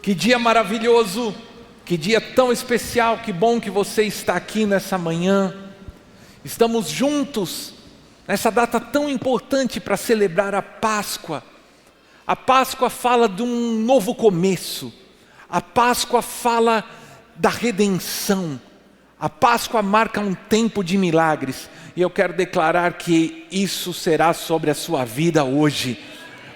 Que dia maravilhoso, que dia tão especial, que bom que você está aqui nessa manhã. Estamos juntos nessa data tão importante para celebrar a Páscoa. A Páscoa fala de um novo começo. A Páscoa fala da redenção. A Páscoa marca um tempo de milagres. E eu quero declarar que isso será sobre a sua vida hoje.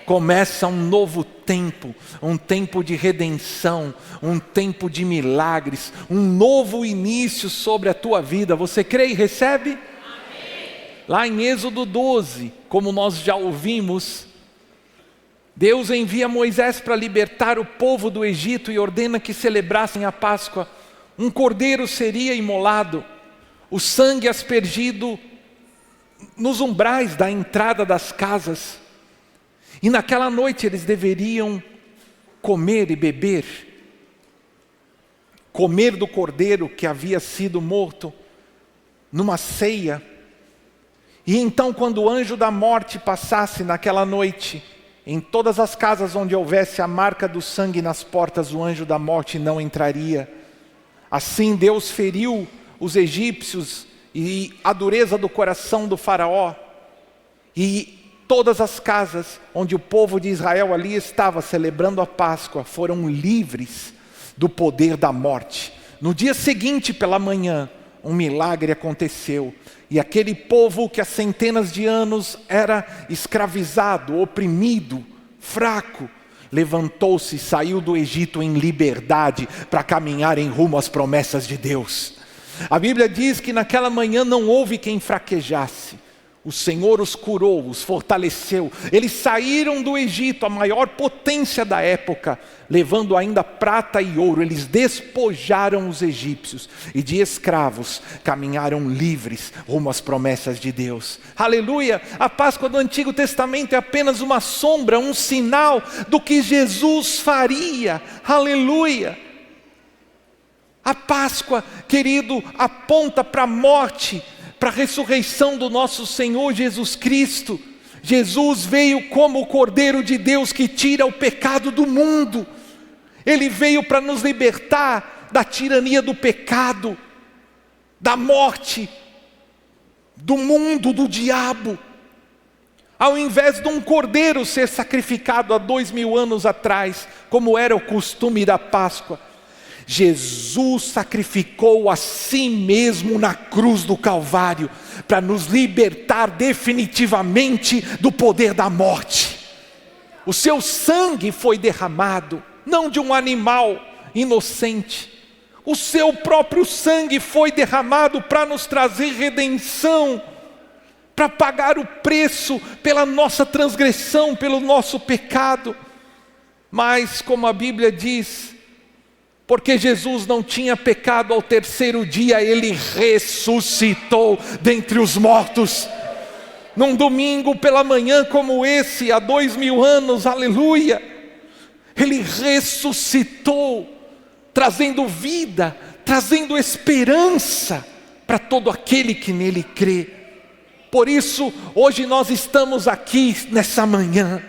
Começa um novo tempo, um tempo de redenção, um tempo de milagres, um novo início sobre a tua vida. Você crê e recebe? Amém. Lá em Êxodo 12, como nós já ouvimos, Deus envia Moisés para libertar o povo do Egito e ordena que celebrassem a Páscoa. Um cordeiro seria imolado, o sangue aspergido nos umbrais da entrada das casas. E naquela noite eles deveriam comer e beber. Comer do cordeiro que havia sido morto numa ceia. E então, quando o anjo da morte passasse naquela noite, em todas as casas onde houvesse a marca do sangue nas portas, o anjo da morte não entraria. Assim Deus feriu os egípcios e a dureza do coração do faraó. E todas as casas onde o povo de Israel ali estava celebrando a Páscoa foram livres do poder da morte. No dia seguinte, pela manhã, um milagre aconteceu. E aquele povo que há centenas de anos era escravizado, oprimido, fraco, levantou-se e saiu do Egito em liberdade para caminhar em rumo às promessas de Deus. A Bíblia diz que naquela manhã não houve quem fraquejasse. O Senhor os curou, os fortaleceu. Eles saíram do Egito, a maior potência da época, levando ainda prata e ouro. Eles despojaram os egípcios e de escravos caminharam livres rumo às promessas de Deus. Aleluia! A Páscoa do Antigo Testamento é apenas uma sombra, um sinal do que Jesus faria. Aleluia! A Páscoa, querido, aponta para a morte, para a ressurreição do nosso Senhor Jesus Cristo. Jesus veio como o Cordeiro de Deus que tira o pecado do mundo. Ele veio para nos libertar da tirania do pecado, da morte, do mundo, do diabo. Ao invés de um cordeiro ser sacrificado há 2000 anos atrás, como era o costume da Páscoa, Jesus sacrificou a si mesmo na cruz do Calvário, para nos libertar definitivamente do poder da morte. O seu sangue foi derramado, não de um animal inocente. O seu próprio sangue foi derramado para nos trazer redenção, para pagar o preço pela nossa transgressão, pelo nosso pecado. Mas, como a Bíblia diz, porque Jesus não tinha pecado, ao terceiro dia Ele ressuscitou dentre os mortos. Num domingo pela manhã como esse, há 2000 anos, aleluia, Ele ressuscitou, trazendo vida, trazendo esperança para todo aquele que nele crê. Por isso, hoje nós estamos aqui nessa manhã.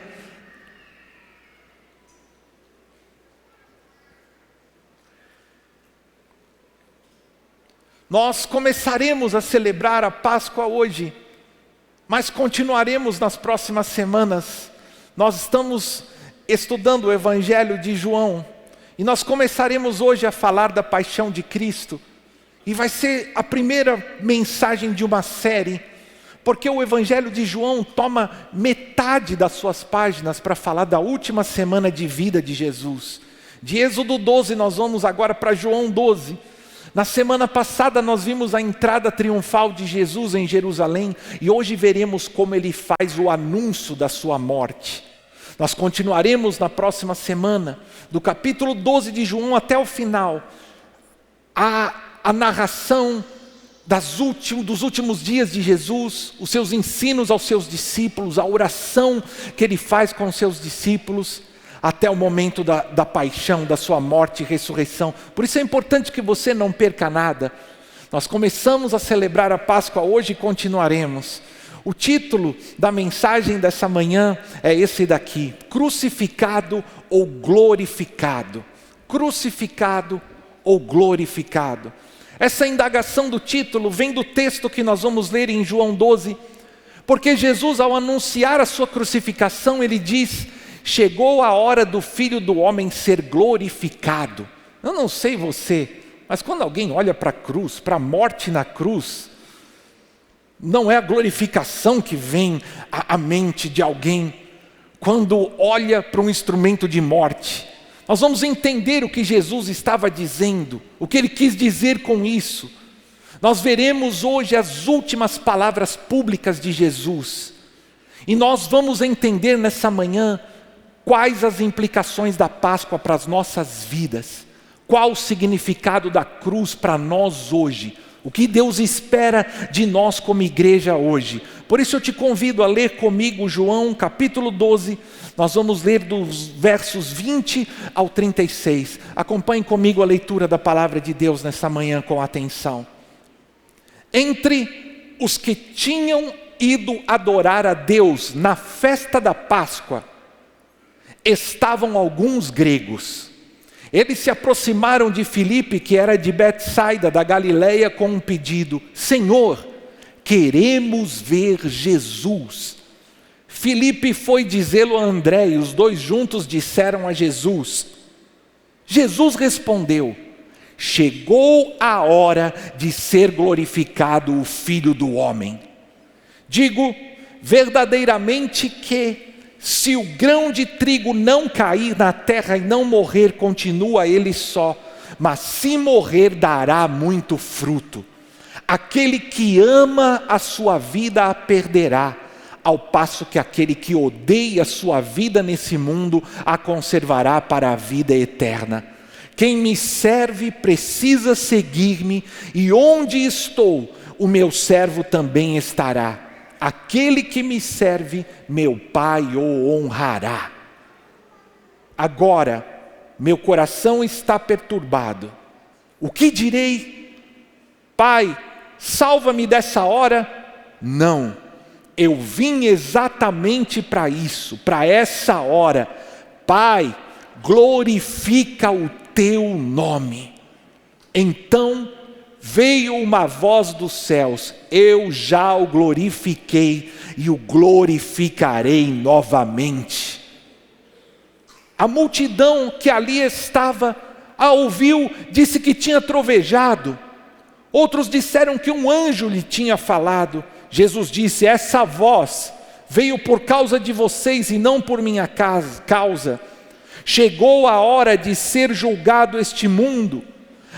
Nós começaremos a celebrar a Páscoa hoje, mas continuaremos nas próximas semanas. Nós estamos estudando o Evangelho de João, e nós começaremos hoje a falar da paixão de Cristo, e vai ser a primeira mensagem de uma série, porque o Evangelho de João toma metade das suas páginas para falar da última semana de vida de Jesus. De Êxodo 12 nós vamos agora para João 12. Na semana passada nós vimos a entrada triunfal de Jesus em Jerusalém, e hoje veremos como ele faz o anúncio da sua morte. Nós continuaremos na próxima semana, do capítulo 12 de João até o final, a narração dos últimos dias de Jesus, os seus ensinos aos seus discípulos, a oração que ele faz com os seus discípulos, até o momento da paixão, da sua morte e ressurreição. Por isso é importante que você não perca nada. Nós começamos a celebrar a Páscoa hoje e continuaremos. O título da mensagem dessa manhã é esse daqui: crucificado ou glorificado. crucificado ou glorificado? Essa indagação do título vem do texto que nós vamos ler em João 12, porque Jesus, ao anunciar a sua crucificação, ele diz: chegou a hora do Filho do Homem ser glorificado. Eu não sei você, mas quando alguém olha para a cruz, para a morte na cruz, não é a glorificação que vem à mente de alguém quando olha para um instrumento de morte. Nós vamos entender o que Jesus estava dizendo, o que ele quis dizer com isso. Nós veremos hoje as últimas palavras públicas de Jesus. E nós vamos entender nessa manhã quais as implicações da Páscoa para as nossas vidas. Qual o significado da cruz para nós hoje. O que Deus espera de nós como igreja hoje. Por isso eu te convido a ler comigo João capítulo 12. Nós vamos ler dos versos 20 ao 36. Acompanhe comigo a leitura da palavra de Deus nessa manhã com atenção. Entre os que tinham ido adorar a Deus na festa da Páscoa, estavam alguns gregos. Eles se aproximaram de Filipe, que era de Betsaida, da Galileia, com um pedido: Senhor, queremos ver Jesus. Filipe foi dizê-lo a André, e os dois juntos disseram a Jesus. Jesus respondeu: chegou a hora de ser glorificado o Filho do Homem. Digo verdadeiramente que, se o grão de trigo não cair na terra e não morrer, continua ele só, mas se morrer, dará muito fruto. Aquele que ama a sua vida a perderá, ao passo que aquele que odeia a sua vida nesse mundo a conservará para a vida eterna. Quem me serve precisa seguir-me, e onde estou, o meu servo também estará. Aquele que me serve, meu Pai o honrará. Agora, meu coração está perturbado. O que direi? Pai, salva-me dessa hora? Não, eu vim exatamente para isso, para essa hora. Pai, glorifica o teu nome. Então veio uma voz dos céus: eu já o glorifiquei e o glorificarei novamente. A multidão que ali estava, a ouviu, disse que tinha trovejado. Outros disseram que um anjo lhe tinha falado. Jesus disse: essa voz veio por causa de vocês e não por minha causa. Chegou a hora de ser julgado este mundo.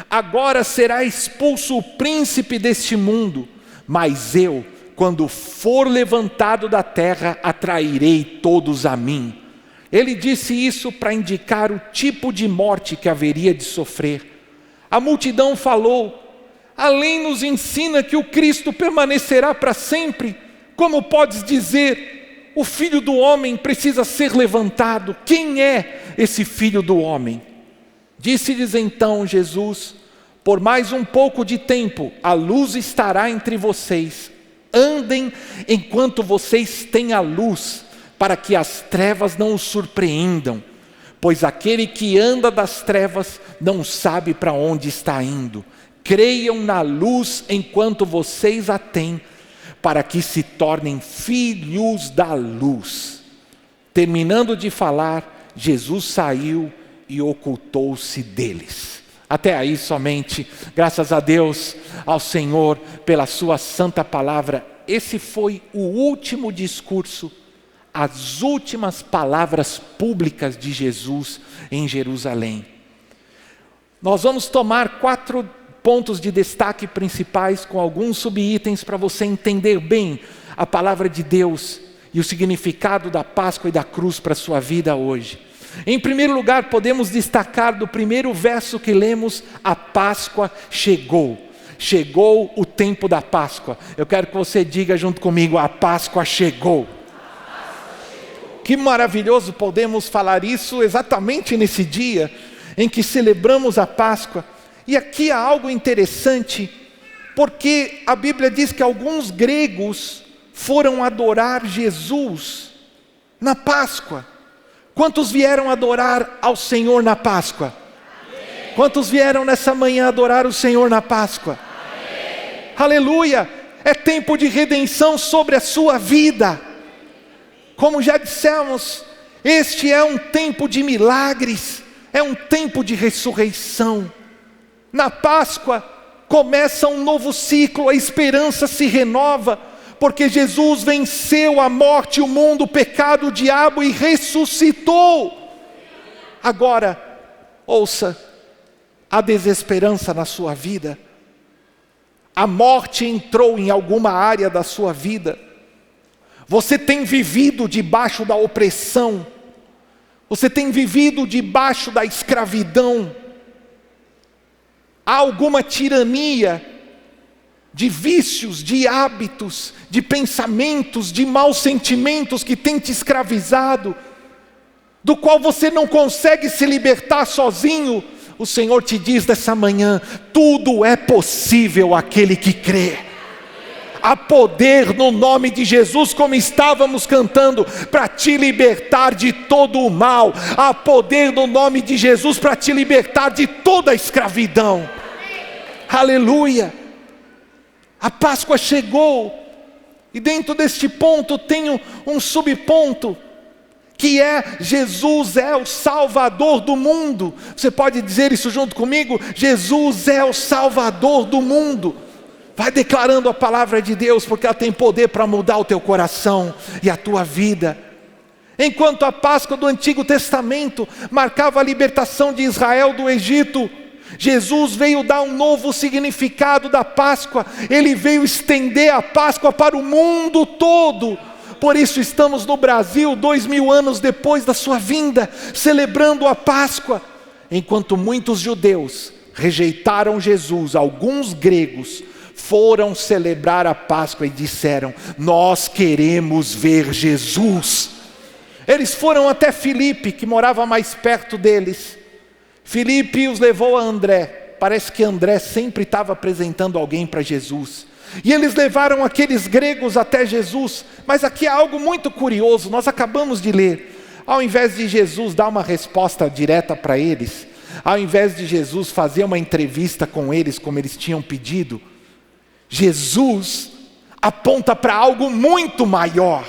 Agora será expulso o príncipe deste mundo. Mas eu, quando for levantado da terra, atrairei todos a mim. Ele disse isso para indicar o tipo de morte que haveria de sofrer. A multidão falou: a lei nos ensina que o Cristo permanecerá para sempre. Como podes dizer, o Filho do Homem precisa ser levantado? Quem é esse Filho do Homem? Disse-lhes então Jesus: por mais um pouco de tempo, a luz estará entre vocês. Andem enquanto vocês têm a luz, para que as trevas não os surpreendam. Pois aquele que anda das trevas não sabe para onde está indo. Creiam na luz enquanto vocês a têm, para que se tornem filhos da luz. Terminando de falar, Jesus saiu e ocultou-se deles. Até aí somente, graças a Deus, ao Senhor, pela sua santa palavra. Esse foi o último discurso, as últimas palavras públicas de Jesus em Jerusalém. Nós vamos tomar 4 pontos de destaque principais com alguns subitens para você entender bem a palavra de Deus e o significado da Páscoa e da cruz para a sua vida hoje. Em primeiro lugar, podemos destacar do primeiro verso que lemos: a Páscoa chegou. Chegou o tempo da Páscoa. Eu quero que você diga junto comigo: a Páscoa chegou. Que maravilhoso podemos falar isso exatamente nesse dia em que celebramos a Páscoa. E aqui há algo interessante, porque a Bíblia diz que alguns gregos foram adorar Jesus na Páscoa. Quantos vieram adorar ao Senhor na Páscoa? Quantos vieram nessa manhã adorar o Senhor na Páscoa? Amém. Aleluia! É tempo de redenção sobre a sua vida. Como já dissemos, este é um tempo de milagres, é um tempo de ressurreição. Na Páscoa começa um novo ciclo, a esperança se renova, porque Jesus venceu a morte, o mundo, o pecado, o diabo e ressuscitou. Agora, ouça, a desesperança na sua vida, a morte entrou em alguma área da sua vida, você tem vivido debaixo da opressão, você tem vivido debaixo da escravidão, há alguma tirania de vícios, de hábitos, de pensamentos, de maus sentimentos que tem te escravizado, do qual você não consegue se libertar sozinho. O Senhor te diz nessa manhã: tudo é possível àquele que crê. Há poder no nome de Jesus, como estávamos cantando, para te libertar de todo o mal. Há poder no nome de Jesus para te libertar de toda a escravidão. Aleluia! A Páscoa chegou, e dentro deste ponto tem um subponto, que é: Jesus é o Salvador do mundo. Você pode dizer isso junto comigo? Jesus é o Salvador do mundo. Vai declarando a palavra de Deus, porque ela tem poder para mudar o teu coração e a tua vida. Enquanto a Páscoa do Antigo Testamento marcava a libertação de Israel do Egito, Jesus veio dar um novo significado da Páscoa. Ele veio estender a Páscoa para o mundo todo. Por isso estamos no Brasil, 2000 anos depois da sua vinda, celebrando a Páscoa. Enquanto muitos judeus rejeitaram Jesus, alguns gregos foram celebrar a Páscoa e disseram: nós queremos ver Jesus. Eles foram até Filipe, que morava mais perto deles. Filipe os levou a André. Parece que André sempre estava apresentando alguém para Jesus. E eles levaram aqueles gregos até Jesus. Mas aqui há algo muito curioso, nós acabamos de ler. Ao invés de Jesus dar uma resposta direta para eles, ao invés de Jesus fazer uma entrevista com eles como eles tinham pedido, Jesus aponta para algo muito maior.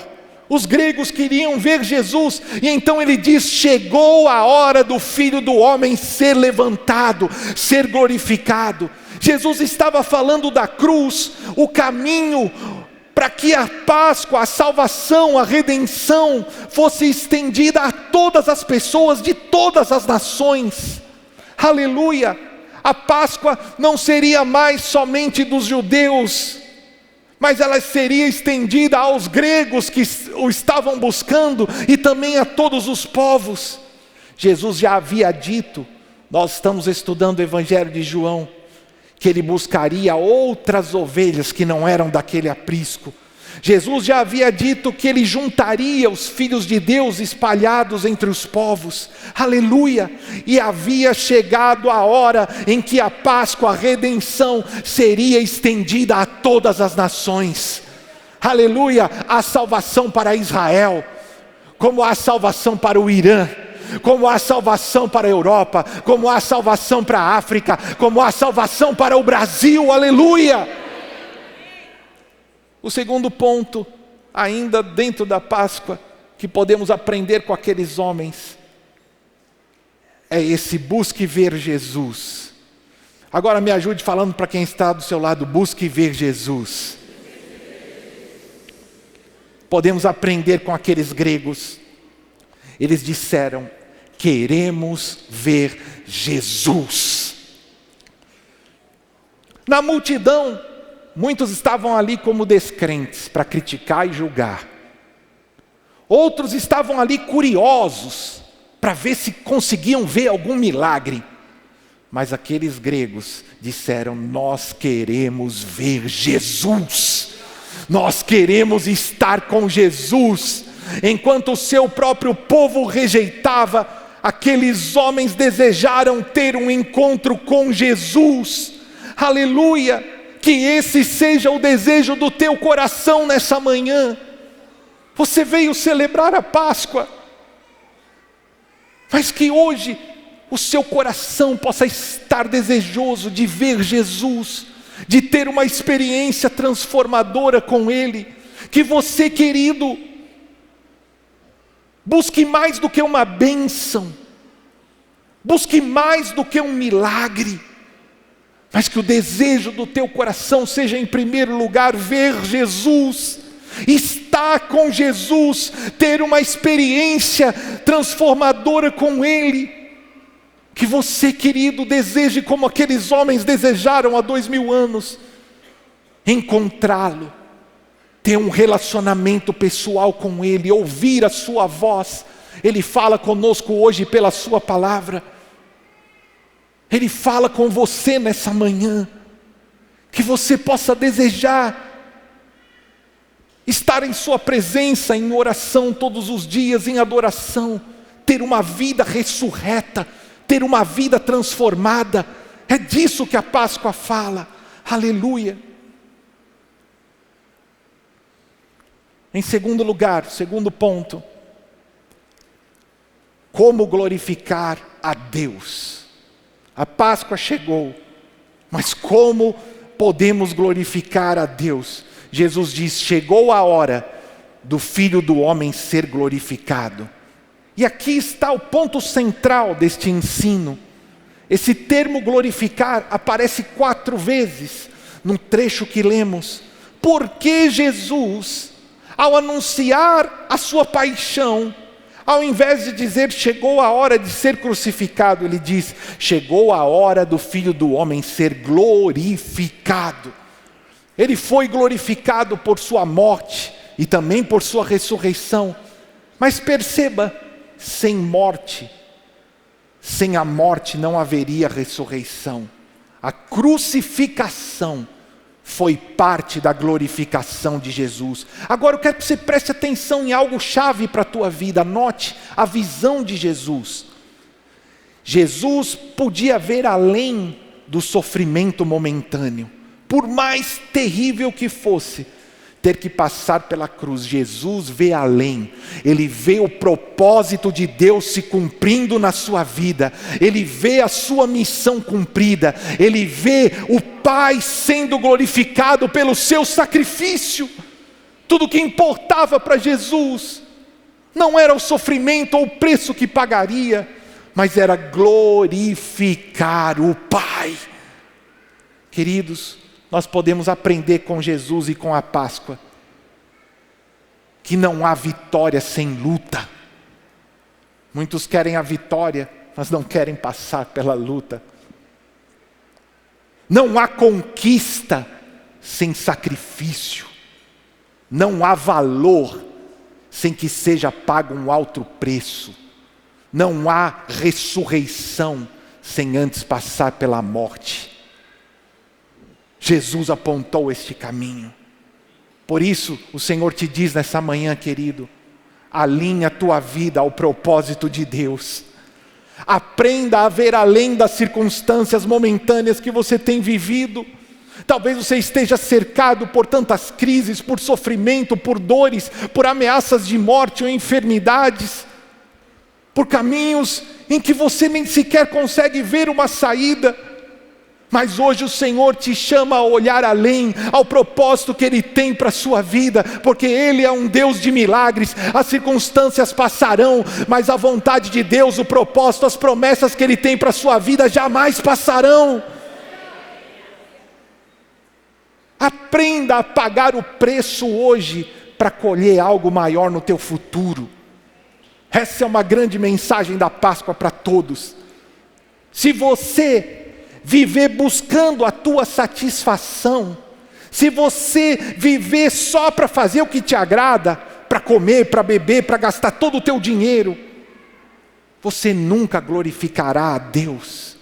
Os gregos queriam ver Jesus, e então ele diz: chegou a hora do Filho do Homem ser levantado, ser glorificado. Jesus estava falando da cruz, o caminho para que a Páscoa, a salvação, a redenção fosse estendida a todas as pessoas de todas as nações. Aleluia! A Páscoa não seria mais somente dos judeus, mas ela seria estendida aos gregos que o estavam buscando e também a todos os povos. Jesus já havia dito, nós estamos estudando o Evangelho de João, que ele buscaria outras ovelhas que não eram daquele aprisco. Jesus já havia dito que ele juntaria os filhos de Deus espalhados entre os povos. Aleluia! E havia chegado a hora em que a Páscoa, a redenção, seria estendida a todas as nações. Aleluia! Há salvação para Israel, como há salvação para o Irã, como há salvação para a Europa, como há salvação para a África, como há salvação para o Brasil. Aleluia! O segundo ponto, ainda dentro da Páscoa, que podemos aprender com aqueles homens, é esse: busque ver Jesus. Agora me ajude falando para quem está do seu lado: busque ver Jesus. Podemos aprender com aqueles gregos. Eles disseram: queremos ver Jesus. Na multidão, muitos estavam ali como descrentes para criticar e julgar. Outros estavam ali curiosos para ver se conseguiam ver algum milagre. Mas aqueles gregos disseram: nós queremos ver Jesus. Nós queremos estar com Jesus. Enquanto o seu próprio povo rejeitava, aqueles homens desejaram ter um encontro com Jesus. Aleluia! Que esse seja o desejo do teu coração nessa manhã. Você veio celebrar a Páscoa, mas que hoje o seu coração possa estar desejoso de ver Jesus, de ter uma experiência transformadora com Ele. Que você, querido, busque mais do que uma bênção, busque mais do que um milagre, mas que o desejo do teu coração seja, em primeiro lugar, ver Jesus, estar com Jesus, ter uma experiência transformadora com Ele. Que você, querido, deseje como aqueles homens desejaram há 2000 anos, encontrá-lo, ter um relacionamento pessoal com Ele, ouvir a sua voz. Ele fala conosco hoje pela sua palavra, Ele fala com você nessa manhã, que você possa desejar estar em sua presença, em oração todos os dias, em adoração, ter uma vida ressurreta, ter uma vida transformada. É disso que a Páscoa fala. Aleluia. Em segundo lugar, segundo ponto, como glorificar a Deus. A Páscoa chegou, mas como podemos glorificar a Deus? Jesus diz: chegou a hora do Filho do Homem ser glorificado. E aqui está o ponto central deste ensino. Esse termo glorificar aparece 4 vezes no trecho que lemos. Porque Jesus, ao anunciar a sua paixão, ao invés de dizer chegou a hora de ser crucificado, ele diz: chegou a hora do Filho do Homem ser glorificado. Ele foi glorificado por sua morte e também por sua ressurreição. Mas perceba, sem morte, sem a morte não haveria ressurreição. A crucificação foi parte da glorificação de Jesus. Agora eu quero que você preste atenção em algo chave para a tua vida. Anote a visão de Jesus. Jesus podia ver além do sofrimento momentâneo. Por mais terrível que fosse ter que passar pela cruz, Jesus vê além. Ele vê o propósito de Deus se cumprindo na sua vida. Ele vê a sua missão cumprida. Ele vê o Pai sendo glorificado pelo seu sacrifício. Tudo que importava para Jesus não era o sofrimento ou o preço que pagaria, mas era glorificar o Pai. Queridos, nós podemos aprender com Jesus e com a Páscoa que não há vitória sem luta. Muitos querem a vitória, mas não querem passar pela luta. Não há conquista sem sacrifício. Não há valor sem que seja pago um alto preço. Não há ressurreição sem antes passar pela morte. Jesus apontou este caminho. Por isso, o Senhor te diz nessa manhã, querido, alinha a tua vida ao propósito de Deus. Aprenda a ver além das circunstâncias momentâneas que você tem vivido. Talvez você esteja cercado por tantas crises, por sofrimento, por dores, por ameaças de morte ou enfermidades, por caminhos em que você nem sequer consegue ver uma saída. Mas hoje o Senhor te chama a olhar além, ao propósito que Ele tem para a sua vida, porque Ele é um Deus de milagres. As circunstâncias passarão, mas a vontade de Deus, o propósito, as promessas que Ele tem para a sua vida jamais passarão. Aprenda a pagar o preço hoje para colher algo maior no teu futuro. Essa é uma grande mensagem da Páscoa para todos. Se você viver buscando a tua satisfação, se você viver só para fazer o que te agrada, para comer, para beber, para gastar todo o teu dinheiro, você nunca glorificará a Deus.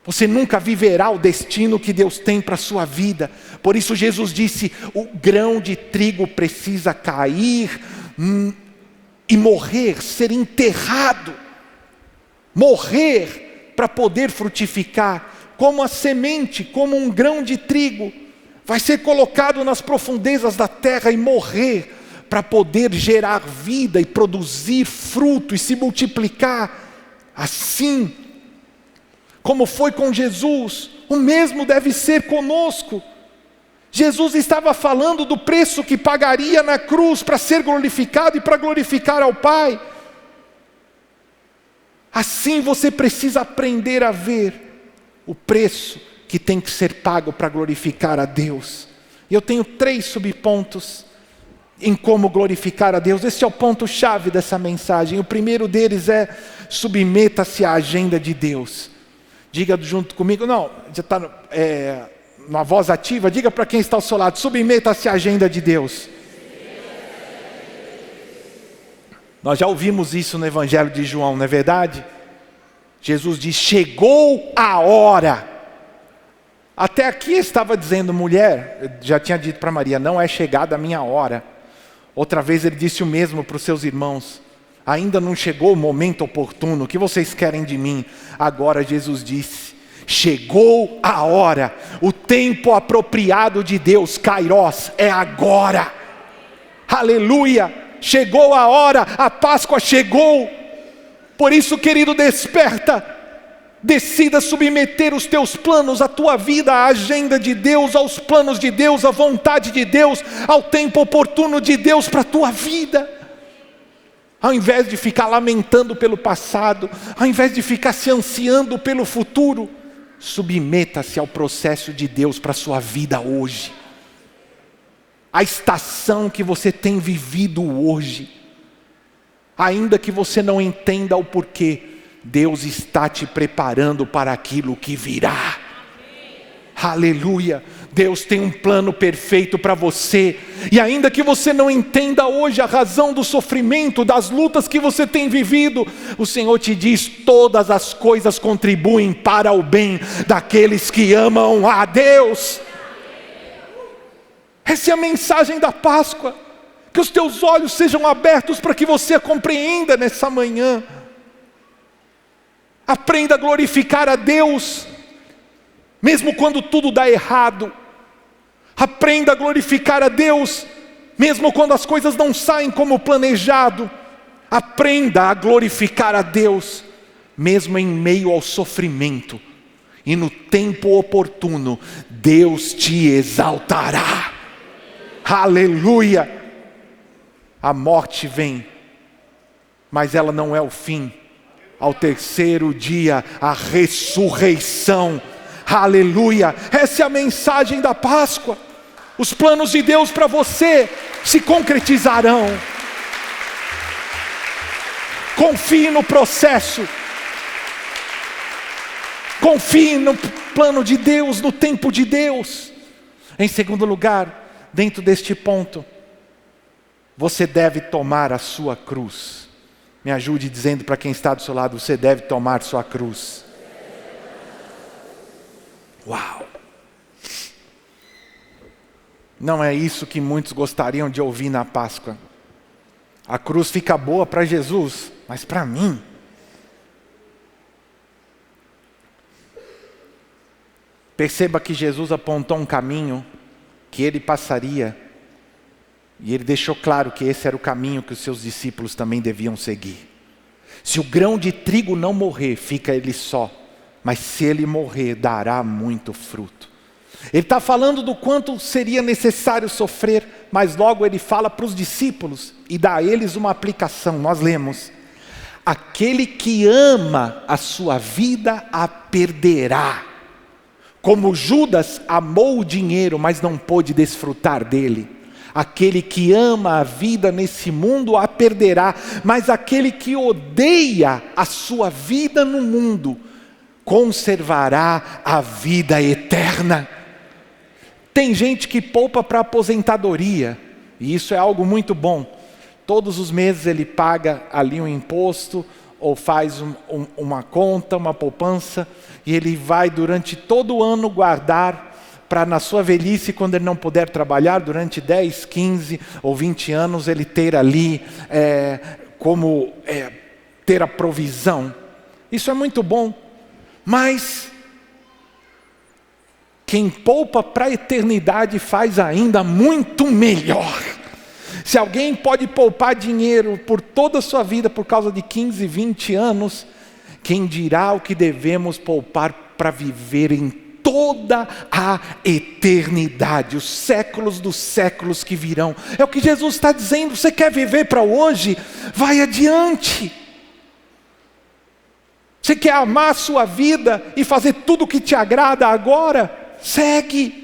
Você nunca viverá o destino que Deus tem para a sua vida. Por isso Jesus disse: o grão de trigo precisa cair e morrer, ser enterrado, morrer, para poder frutificar. Como a semente, como um grão de trigo, vai ser colocado nas profundezas da terra e morrer, para poder gerar vida e produzir fruto e se multiplicar. Assim como foi com Jesus, o mesmo deve ser conosco. Jesus estava falando do preço que pagaria na cruz para ser glorificado e para glorificar ao Pai. Assim você precisa aprender a ver o preço que tem que ser pago para glorificar a Deus. E eu tenho 3 subpontos em como glorificar a Deus. Esse é o ponto-chave dessa mensagem. O primeiro deles é: submeta-se à agenda de Deus. Diga junto comigo, não, já está numa voz ativa, diga para quem está ao seu lado: submeta-se à agenda de Deus. Nós já ouvimos isso no Evangelho de João, não é verdade? Jesus diz: chegou a hora. Até aqui estava dizendo: mulher, eu já tinha dito para Maria, não é chegada a minha hora. Outra vez ele disse o mesmo para os seus irmãos: ainda não chegou o momento oportuno, o que vocês querem de mim? Agora Jesus disse: chegou a hora, o tempo apropriado de Deus, Kairos, é agora. Aleluia, chegou a hora, a Páscoa chegou. Por isso, querido, desperta, decida submeter os teus planos, a tua vida, à agenda de Deus, aos planos de Deus, à vontade de Deus, ao tempo oportuno de Deus para a tua vida. Ao invés de ficar lamentando pelo passado, ao invés de ficar se ansiando pelo futuro, submeta-se ao processo de Deus para a sua vida hoje. A estação que você tem vivido hoje, ainda que você não entenda o porquê, Deus está te preparando para aquilo que virá. Aleluia, Deus tem um plano perfeito para você, e ainda que você não entenda hoje a razão do sofrimento, das lutas que você tem vivido, o Senhor te diz: todas as coisas contribuem para o bem daqueles que amam a Deus. Essa é a mensagem da Páscoa, que os teus olhos sejam abertos para que você a compreenda nessa manhã. Aprenda a glorificar a Deus, mesmo quando tudo dá errado. Aprenda a glorificar a Deus, mesmo quando as coisas não saem como planejado. Aprenda a glorificar a Deus, mesmo em meio ao sofrimento. E no tempo oportuno, Deus te exaltará. Aleluia! A morte vem, mas ela não é o fim. Ao terceiro dia, a ressurreição. Aleluia! Essa é a mensagem da Páscoa. Os planos de Deus para você se concretizarão. Confie no processo. Confie no plano de Deus, no tempo de Deus. Em segundo lugar, dentro deste ponto, você deve tomar a sua cruz. Me ajude dizendo para quem está do seu lado: você deve tomar sua cruz. Uau! Não é isso que muitos gostariam de ouvir na Páscoa. A cruz fica boa para Jesus, mas para mim? Perceba que Jesus apontou um caminho que ele passaria, e ele deixou claro que esse era o caminho que os seus discípulos também deviam seguir. Se o grão de trigo não morrer, fica ele só, mas se ele morrer, dará muito fruto. Ele está falando do quanto seria necessário sofrer, mas logo ele fala para os discípulos e dá a eles uma aplicação. Nós lemos: aquele que ama a sua vida a perderá. Como Judas amou o dinheiro, mas não pôde desfrutar dele. Aquele que ama a vida nesse mundo a perderá, mas aquele que odeia a sua vida no mundo conservará a vida eterna. Tem gente que poupa para aposentadoria, e isso é algo muito bom. Todos os meses ele paga ali um imposto, ou faz uma conta, uma poupança, e ele vai durante todo o ano guardar, para na sua velhice, quando ele não puder trabalhar, durante 10, 15 ou 20 anos, ele ter ali, ter a provisão. Isso é muito bom, mas quem poupa para a eternidade faz ainda muito melhor. Se alguém pode poupar dinheiro por toda a sua vida, por causa de 15, 20 anos, quem dirá o que devemos poupar para viver em toda a eternidade, os séculos dos séculos que virão? É o que Jesus está dizendo. Você quer viver para hoje? Vai adiante. Você quer amar a sua vida e fazer tudo o que te agrada agora? Segue.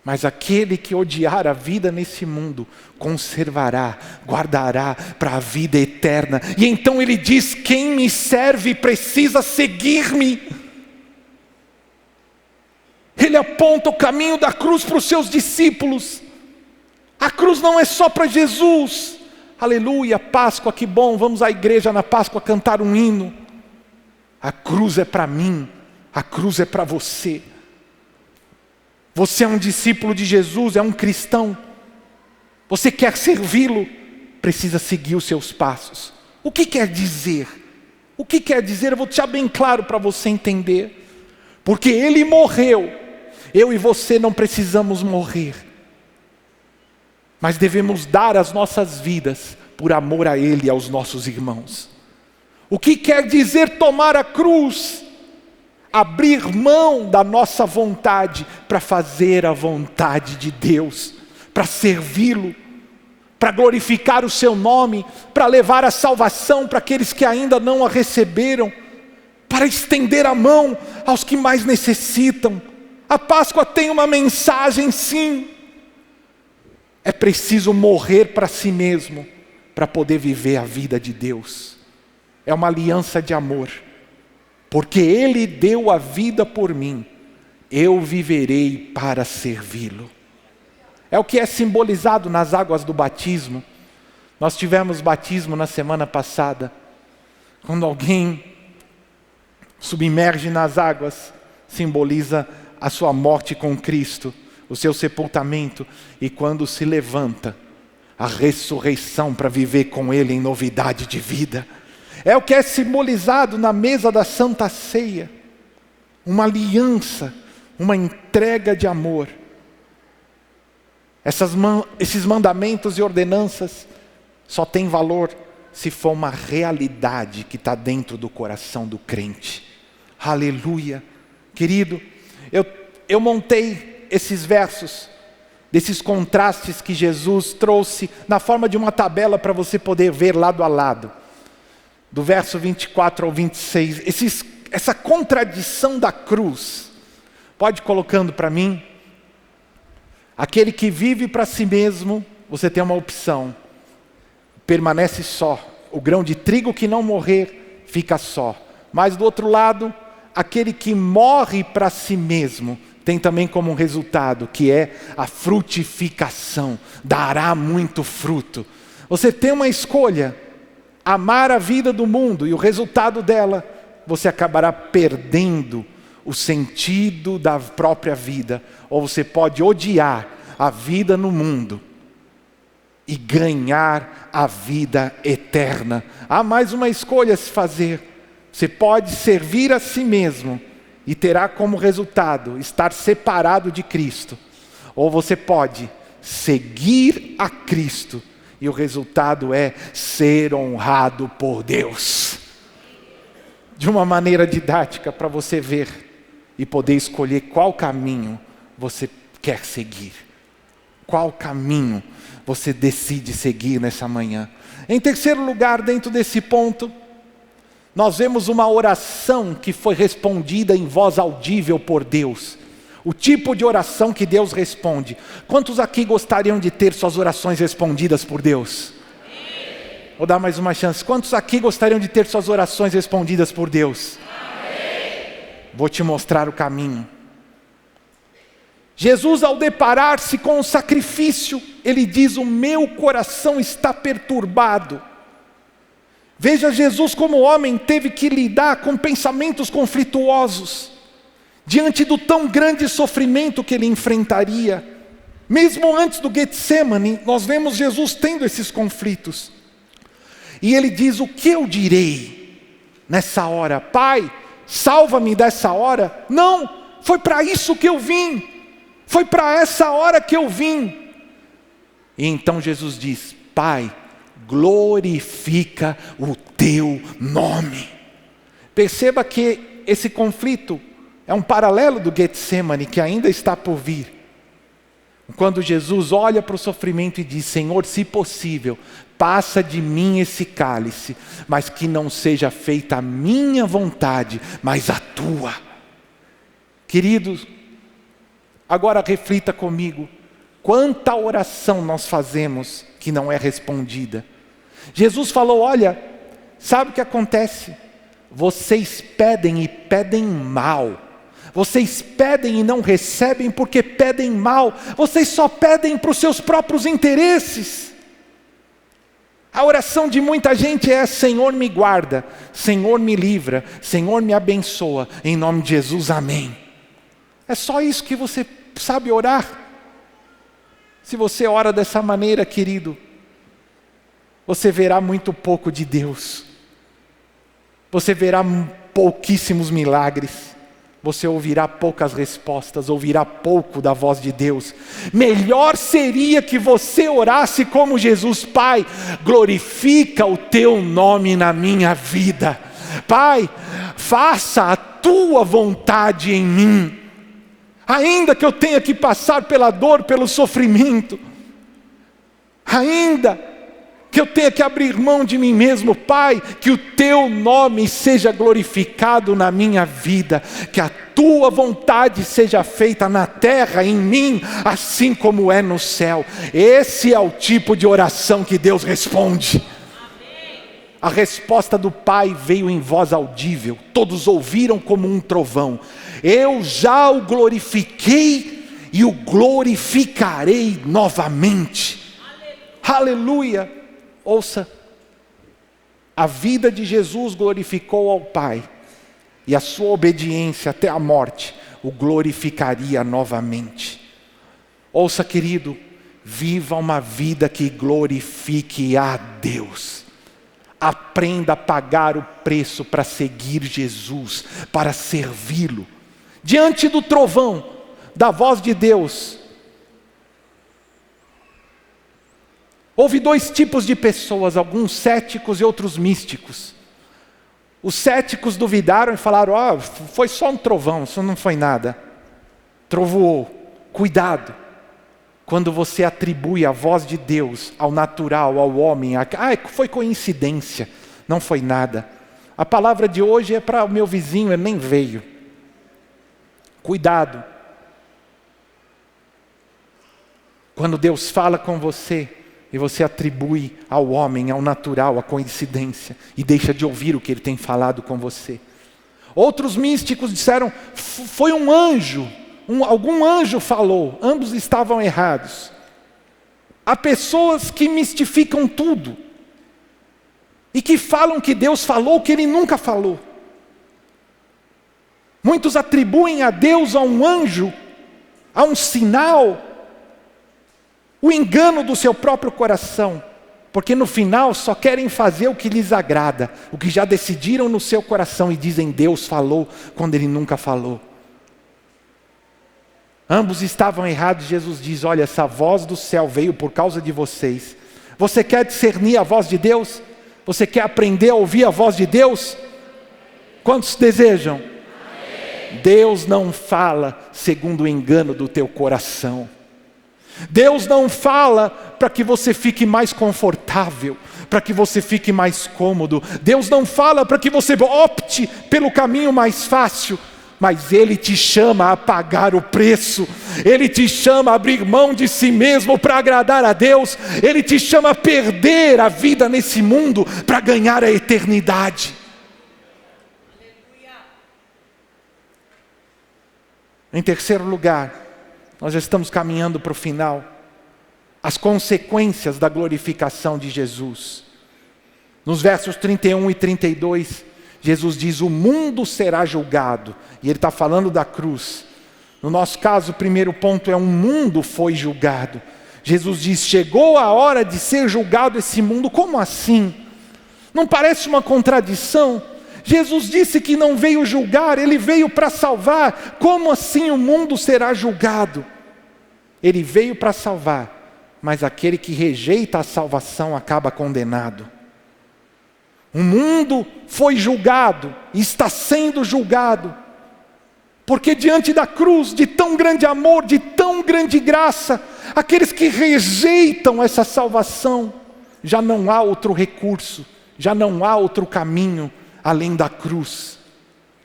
Mas aquele que odiar a vida nesse mundo, conservará, guardará para a vida eterna. E então ele diz: quem me serve precisa seguir-me. Ele aponta o caminho da cruz para os seus discípulos. A cruz não é só para Jesus. Aleluia, Páscoa, que bom, vamos à igreja na Páscoa cantar um hino. A cruz é para mim, a cruz é para você. Você é um discípulo de Jesus, é um cristão. Você quer servi-lo, precisa seguir os seus passos. O que quer dizer? O que quer dizer? Eu vou deixar bem claro para você entender. Porque ele morreu, eu e você não precisamos morrer. Mas devemos dar as nossas vidas por amor a Ele e aos nossos irmãos. O que quer dizer tomar a cruz? Abrir mão da nossa vontade para fazer a vontade de Deus, para servi-lo, para glorificar o seu nome, para levar a salvação para aqueles que ainda não a receberam, para estender a mão aos que mais necessitam. A Páscoa tem uma mensagem, sim. É preciso morrer para si mesmo, para poder viver a vida de Deus. É uma aliança de amor. Porque Ele deu a vida por mim, eu viverei para servi-lo. É o que é simbolizado nas águas do batismo. Nós tivemos batismo na semana passada. Quando alguém submerge nas águas, simboliza a sua morte com Cristo, o seu sepultamento, e quando se levanta, a ressurreição para viver com Ele em novidade de vida. É o que é simbolizado na mesa da Santa Ceia. Uma aliança, uma entrega de amor. Esses mandamentos e ordenanças só têm valor se for uma realidade que está dentro do coração do crente. Aleluia. Querido, eu montei esses versos, desses contrastes que Jesus trouxe na forma de uma tabela para você poder ver lado a lado. Do verso 24 ao 26, essa contradição da cruz. Pode ir colocando para mim. Aquele que vive para si mesmo, você tem uma opção. Permanece só. O grão de trigo que não morrer, fica só. Mas do outro lado, aquele que morre para si mesmo, tem também como um resultado, que é a frutificação. Dará muito fruto. Você tem uma escolha. Amar a vida do mundo, e o resultado dela, você acabará perdendo o sentido da própria vida. Ou você pode odiar a vida no mundo e ganhar a vida eterna. Há mais uma escolha a se fazer. Você pode servir a si mesmo e terá como resultado estar separado de Cristo. Ou você pode seguir a Cristo e o resultado é ser honrado por Deus. De uma maneira didática para você ver e poder escolher qual caminho você quer seguir. Qual caminho você decide seguir nessa manhã. Em terceiro lugar, dentro desse ponto, nós vemos uma oração que foi respondida em voz audível por Deus. O tipo de oração que Deus responde. Quantos aqui gostariam de ter suas orações respondidas por Deus? Amém. Vou dar mais uma chance. Quantos aqui gostariam de ter suas orações respondidas por Deus? Amém. Vou te mostrar o caminho. Jesus, ao deparar-se com o sacrifício, ele diz: o meu coração está perturbado. Veja, Jesus como homem teve que lidar com pensamentos conflituosos. Diante do tão grande sofrimento que ele enfrentaria. Mesmo antes do Getsemane, nós vemos Jesus tendo esses conflitos. E ele diz: o que eu direi nessa hora? Pai, salva-me dessa hora? Não, foi para isso que eu vim. Foi para essa hora que eu vim. E então Jesus diz: Pai, glorifica o teu nome. Perceba que esse conflito é um paralelo do Getsemane que ainda está por vir. Quando Jesus olha para o sofrimento e diz: Senhor, se possível, passa de mim esse cálice, mas que não seja feita a minha vontade, mas a tua. Queridos, agora reflita comigo, quanta oração nós fazemos que não é respondida. Jesus falou: olha, sabe o que acontece? Vocês pedem e pedem mal. Vocês pedem e não recebem porque pedem mal. Vocês só pedem para os seus próprios interesses. A oração de muita gente é: Senhor, me guarda, Senhor, me livra, Senhor, me abençoa, em nome de Jesus, amém. É só isso que você sabe orar? Se você ora dessa maneira, querido, você verá muito pouco de Deus. Você verá pouquíssimos milagres. Você ouvirá poucas respostas, ouvirá pouco da voz de Deus. Melhor seria que você orasse como Jesus: Pai, glorifica o teu nome na minha vida. Pai, faça a tua vontade em mim. Ainda que eu tenha que passar pela dor, pelo sofrimento, ainda que eu tenha que abrir mão de mim mesmo, Pai, que o teu nome seja glorificado na minha vida, que a tua vontade seja feita na terra, em mim, assim como é no céu. Esse é o tipo de oração que Deus responde. Amém. A resposta do Pai veio em voz audível, todos ouviram como um trovão: eu já o glorifiquei e o glorificarei novamente. Aleluia. Ouça, a vida de Jesus glorificou ao Pai, e a sua obediência até a morte o glorificaria novamente. Ouça, querido, viva uma vida que glorifique a Deus. Aprenda a pagar o preço para seguir Jesus, para servi-lo. Diante do trovão, da voz de Deus, houve dois tipos de pessoas, alguns céticos e outros místicos. Os céticos duvidaram e falaram: foi só um trovão, isso não foi nada. Trovoou. Cuidado quando você atribui a voz de Deus ao natural, ao homem. Foi coincidência, não foi nada. A palavra de hoje é para o meu vizinho, ele nem veio. Cuidado quando Deus fala com você e você atribui ao homem, ao natural, a coincidência, e deixa de ouvir o que ele tem falado com você. Outros místicos disseram: foi um anjo, algum anjo falou. Ambos estavam errados. Há pessoas que mistificam tudo e que falam que Deus falou o que ele nunca falou. Muitos atribuem a Deus, a um anjo, a um sinal, o engano do seu próprio coração, porque no final só querem fazer o que lhes agrada, o que já decidiram no seu coração, e dizem: Deus falou quando ele nunca falou. Ambos estavam errados. Jesus diz: olha, essa voz do céu veio por causa de vocês. Você quer discernir a voz de Deus? Você quer aprender a ouvir a voz de Deus? Quantos desejam? Amém. Deus não fala segundo o engano do teu coração. Deus não fala para que você fique mais confortável, para que você fique mais cômodo. Deus não fala para que você opte pelo caminho mais fácil, mas Ele te chama a pagar o preço. Ele te chama a abrir mão de si mesmo para agradar a Deus. Ele te chama a perder a vida nesse mundo para ganhar a eternidade. Em terceiro lugar, nós já estamos caminhando para o final. As consequências da glorificação de Jesus. Nos versos 31 e 32, Jesus diz: o mundo será julgado. E ele está falando da cruz. No nosso caso, o primeiro ponto é: um mundo foi julgado. Jesus diz: chegou a hora de ser julgado esse mundo. Como assim? Não parece uma contradição? Jesus disse que não veio julgar, Ele veio para salvar. Como assim o mundo será julgado? Ele veio para salvar, mas aquele que rejeita a salvação acaba condenado. O mundo foi julgado, está sendo julgado, porque diante da cruz, de tão grande amor, de tão grande graça, aqueles que rejeitam essa salvação, já não há outro recurso, já não há outro caminho além da cruz.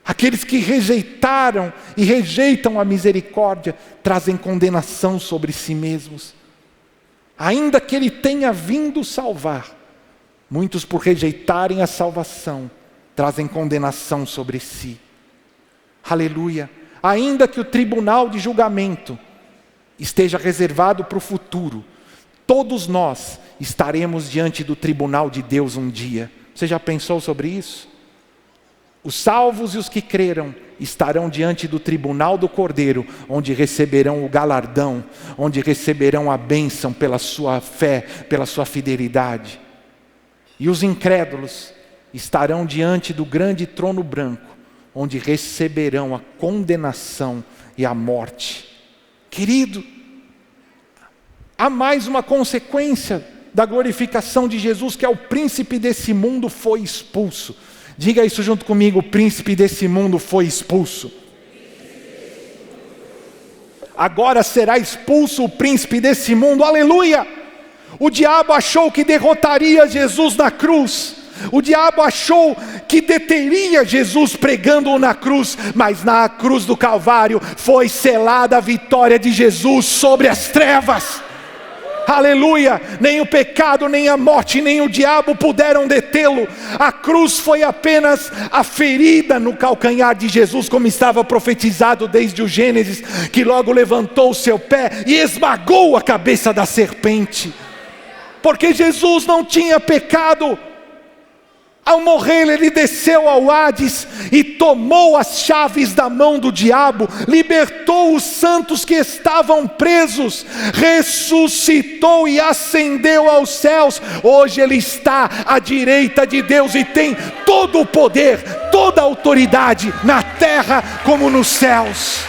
Aqueles que rejeitaram e rejeitam a misericórdia, trazem condenação sobre si mesmos. Ainda que Ele tenha vindo salvar, muitos por rejeitarem a salvação, trazem condenação sobre si. Aleluia. Ainda que o tribunal de julgamento esteja reservado para o futuro, todos nós estaremos diante do tribunal de Deus um dia. Você já pensou sobre isso? Os salvos e os que creram estarão diante do tribunal do Cordeiro, onde receberão o galardão, onde receberão a bênção pela sua fé, pela sua fidelidade. E os incrédulos estarão diante do grande trono branco, onde receberão a condenação e a morte. Querido, há mais uma consequência da glorificação de Jesus, que é o príncipe desse mundo foi expulso. Diga isso junto comigo: o príncipe desse mundo foi expulso. Agora será expulso o príncipe desse mundo, aleluia! O diabo achou que derrotaria Jesus na cruz. O diabo achou que deteria Jesus pregando-o na cruz, mas na cruz do Calvário foi selada a vitória de Jesus sobre as trevas. Aleluia! Nem o pecado, nem a morte, nem o diabo puderam detê-lo. A cruz foi apenas a ferida no calcanhar de Jesus, como estava profetizado desde o Gênesis, que logo levantou o seu pé e esmagou a cabeça da serpente. Porque Jesus não tinha pecado. Ao morrer, Ele desceu ao Hades e tomou as chaves da mão do diabo, libertou os santos que estavam presos, ressuscitou e ascendeu aos céus. Hoje Ele está à direita de Deus e tem todo o poder, toda a autoridade, na terra como nos céus.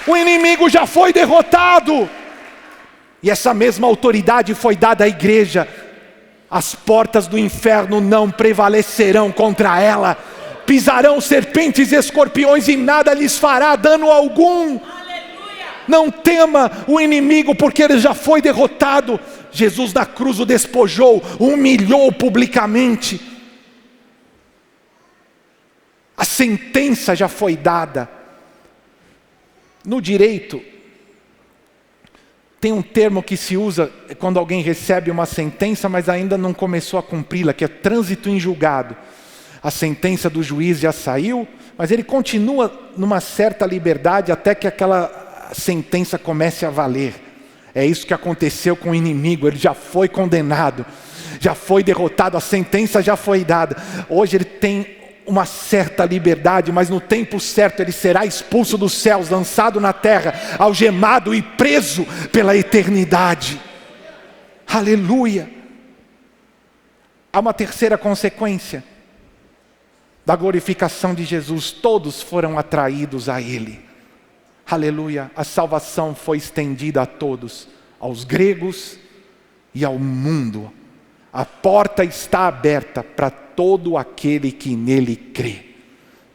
O inimigo já foi derrotado. E essa mesma autoridade foi dada à igreja. As portas do inferno não prevalecerão contra ela. Pisarão serpentes e escorpiões e nada lhes fará dano algum. Aleluia. Não tema o inimigo, porque ele já foi derrotado. Jesus na cruz o despojou, o humilhou publicamente. A sentença já foi dada. No direito, tem um termo que se usa quando alguém recebe uma sentença, mas ainda não começou a cumpri-la, que é trânsito em julgado. A sentença do juiz já saiu, mas ele continua numa certa liberdade até que aquela sentença comece a valer. É isso que aconteceu com o inimigo. Ele já foi condenado, já foi derrotado, a sentença já foi dada. Hoje ele tem uma certa liberdade, mas no tempo certo ele será expulso dos céus, lançado na terra, algemado e preso pela eternidade. Aleluia! Há uma terceira consequência da glorificação de Jesus: todos foram atraídos a Ele. Aleluia! A salvação foi estendida a todos, aos gregos e ao mundo. A porta está aberta para todo aquele que nele crê.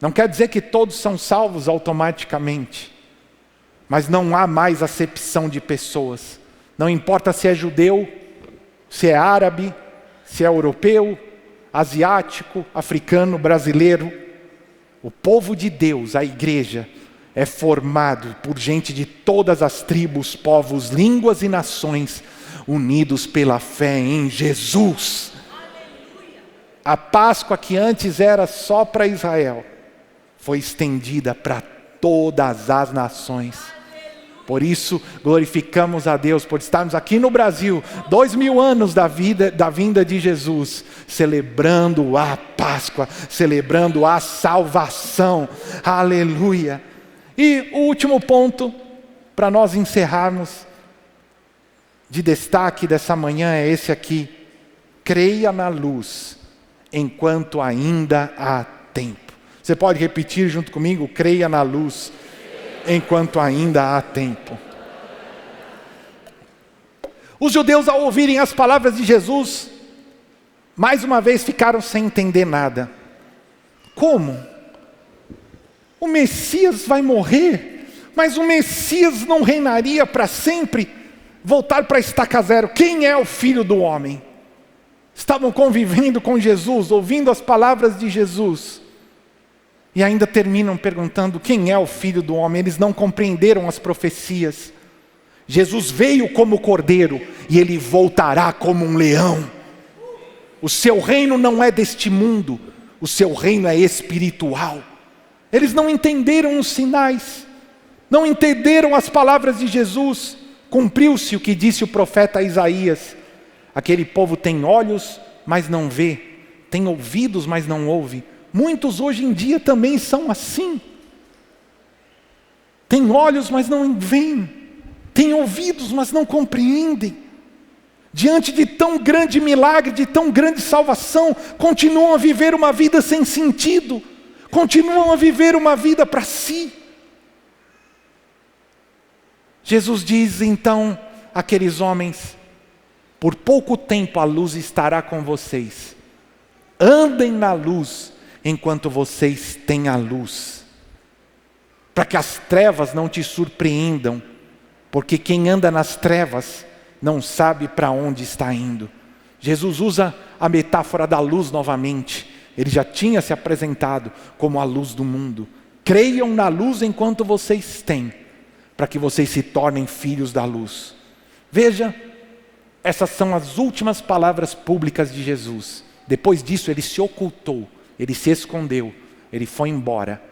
Não quer dizer que todos são salvos automaticamente, mas não há mais acepção de pessoas. Não importa se é judeu, se é árabe, se é europeu, asiático, africano, brasileiro. O povo de Deus, a igreja, é formado por gente de todas as tribos, povos, línguas e nações, unidos pela fé em Jesus. A Páscoa, que antes era só para Israel, foi estendida para todas as nações. Por isso glorificamos a Deus por estarmos aqui no Brasil, 2000 anos da vinda de Jesus, celebrando a Páscoa, celebrando a salvação. Aleluia! E o último ponto, para nós encerrarmos, de destaque dessa manhã, é esse aqui: creia na luz enquanto ainda há tempo. Você pode repetir junto comigo? Creia na luz, enquanto ainda há tempo. Os judeus, ao ouvirem as palavras de Jesus, mais uma vez ficaram sem entender nada. Como? O Messias vai morrer, mas o Messias não reinaria para sempre, voltar para a estaca zero. Quem é o Filho do Homem? Estavam convivendo com Jesus, ouvindo as palavras de Jesus, e ainda terminam perguntando quem é o Filho do Homem. Eles não compreenderam as profecias. Jesus veio como cordeiro e ele voltará como um leão. O seu reino não é deste mundo, o seu reino é espiritual. Eles não entenderam os sinais, não entenderam as palavras de Jesus. Cumpriu-se o que disse o profeta Isaías: aquele povo tem olhos, mas não vê, tem ouvidos, mas não ouve. Muitos hoje em dia também são assim. Tem olhos, mas não veem. Tem ouvidos, mas não compreendem. Diante de tão grande milagre, de tão grande salvação, continuam a viver uma vida sem sentido. Continuam a viver uma vida para si. Jesus diz então àqueles homens: por pouco tempo a luz estará com vocês. Andem na luz enquanto vocês têm a luz, para que as trevas não te surpreendam, porque quem anda nas trevas não sabe para onde está indo. Jesus usa a metáfora da luz novamente. Ele já tinha se apresentado como a luz do mundo. Creiam na luz enquanto vocês têm, para que vocês se tornem filhos da luz. Veja, essas são as últimas palavras públicas de Jesus. Depois disso ele se ocultou, ele se escondeu, ele foi embora.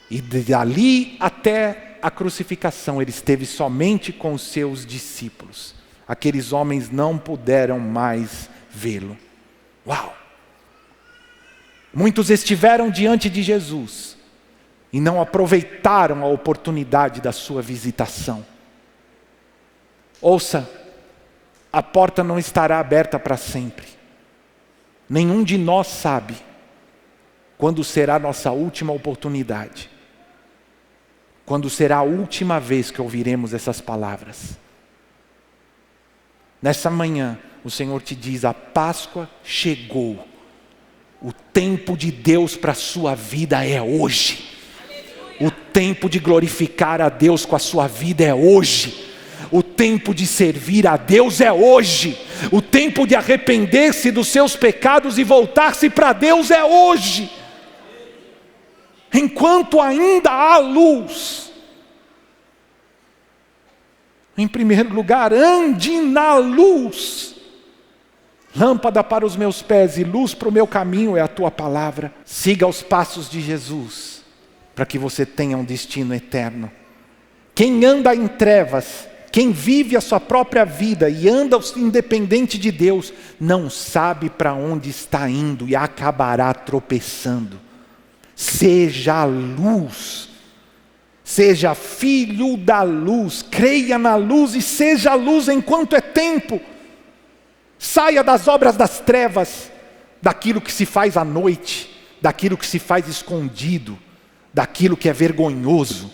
E dali até a crucificação ele esteve somente com os seus discípulos. Aqueles homens não puderam mais vê-lo. Uau! Muitos estiveram diante de Jesus e não aproveitaram a oportunidade da sua visitação. Ouça, a porta não estará aberta para sempre. Nenhum de nós sabe quando será a nossa última oportunidade. Quando será a última vez que ouviremos essas palavras. Nessa manhã, o Senhor te diz: a Páscoa chegou. O tempo de Deus para a sua vida é hoje. O tempo de glorificar a Deus com a sua vida é hoje. O tempo de servir a Deus é hoje. O tempo de arrepender-se dos seus pecados e voltar-se para Deus é hoje. Enquanto ainda há luz. Em primeiro lugar, ande na luz. Lâmpada para os meus pés e luz para o meu caminho é a tua palavra. Siga os passos de Jesus, para que você tenha um destino eterno. Quem anda em trevas, quem vive a sua própria vida e anda independente de Deus, não sabe para onde está indo e acabará tropeçando. Seja luz, seja filho da luz, creia na luz e seja luz enquanto é tempo. Saia das obras das trevas, daquilo que se faz à noite, daquilo que se faz escondido, daquilo que é vergonhoso.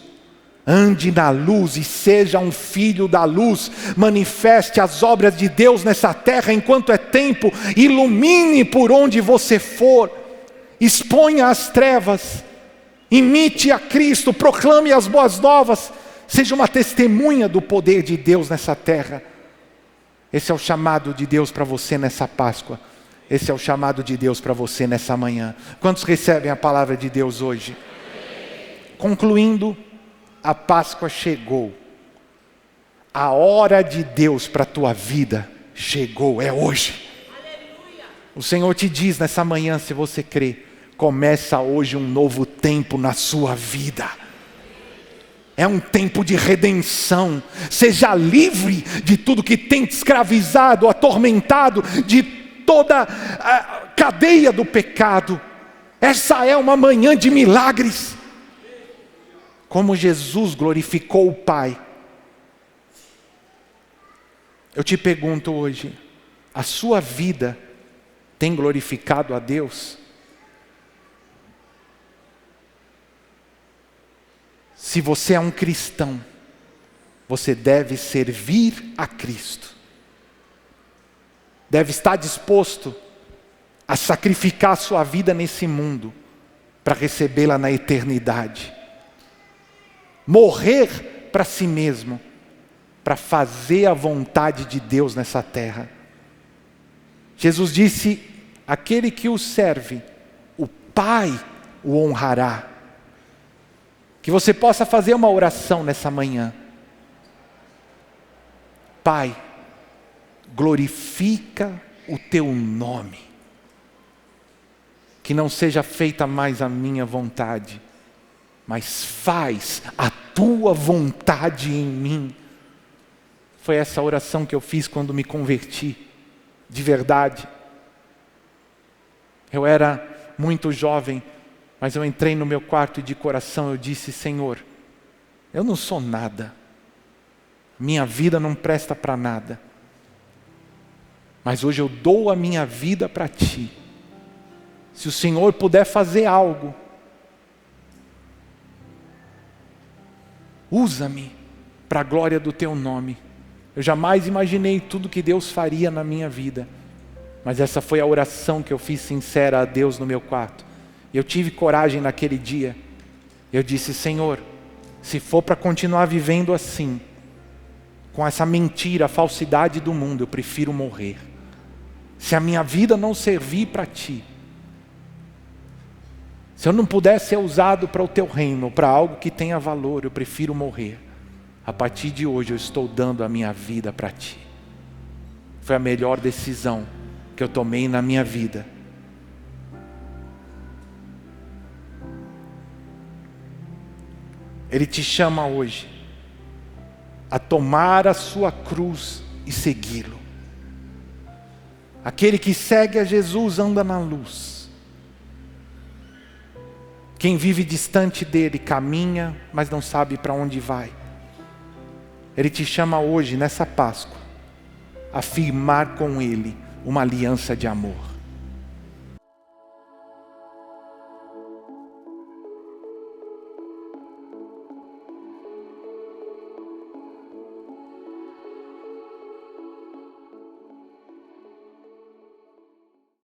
Ande na luz e seja um filho da luz. Manifeste as obras de Deus nessa terra enquanto é tempo. Ilumine por onde você for. Exponha as trevas. Imite a Cristo. Proclame as boas novas. Seja uma testemunha do poder de Deus nessa terra. Esse é o chamado de Deus para você nessa Páscoa. Esse é o chamado de Deus para você nessa manhã. Quantos recebem a palavra de Deus hoje? Concluindo, a Páscoa chegou. A hora de Deus para a tua vida chegou, é hoje. O Senhor te diz nessa manhã, se você crê, começa hoje um novo tempo na sua vida. É um tempo de redenção. Seja livre de tudo que tem te escravizado, atormentado, de toda a cadeia do pecado. Essa é uma manhã de milagres. Como Jesus glorificou o Pai. Eu te pergunto hoje, a sua vida tem glorificado a Deus? Se você é um cristão, você deve servir a Cristo. Deve estar disposto a sacrificar a sua vida nesse mundo para recebê-la na eternidade. Morrer para si mesmo, para fazer a vontade de Deus nessa terra. Jesus disse: aquele que o serve, o Pai o honrará. Que você possa fazer uma oração nessa manhã. Pai, glorifica o teu nome. Que não seja feita mais a minha vontade, mas faz a tua vontade em mim. Foi essa oração que eu fiz quando me converti, de verdade. Eu era muito jovem, mas eu entrei no meu quarto e de coração eu disse: Senhor, eu não sou nada, minha vida não presta para nada, mas hoje eu dou a minha vida para Ti. Se o Senhor puder fazer algo, usa-me para a glória do Teu nome. Eu jamais imaginei tudo que Deus faria na minha vida, mas essa foi a oração que eu fiz sincera a Deus no meu quarto. Eu tive coragem naquele dia. Eu disse: Senhor, se for para continuar vivendo assim, com essa mentira, a falsidade do mundo, eu prefiro morrer. Se a minha vida não servir para Ti, se eu não puder ser usado para o Teu reino, para algo que tenha valor, eu prefiro morrer. A partir de hoje eu estou dando a minha vida para Ti. Foi a melhor decisão que eu tomei na minha vida. Ele te chama hoje a tomar a sua cruz e segui-lo. Aquele que segue a Jesus anda na luz. Quem vive distante dele caminha, mas não sabe para onde vai. Ele te chama hoje, nessa Páscoa, a firmar com ele uma aliança de amor.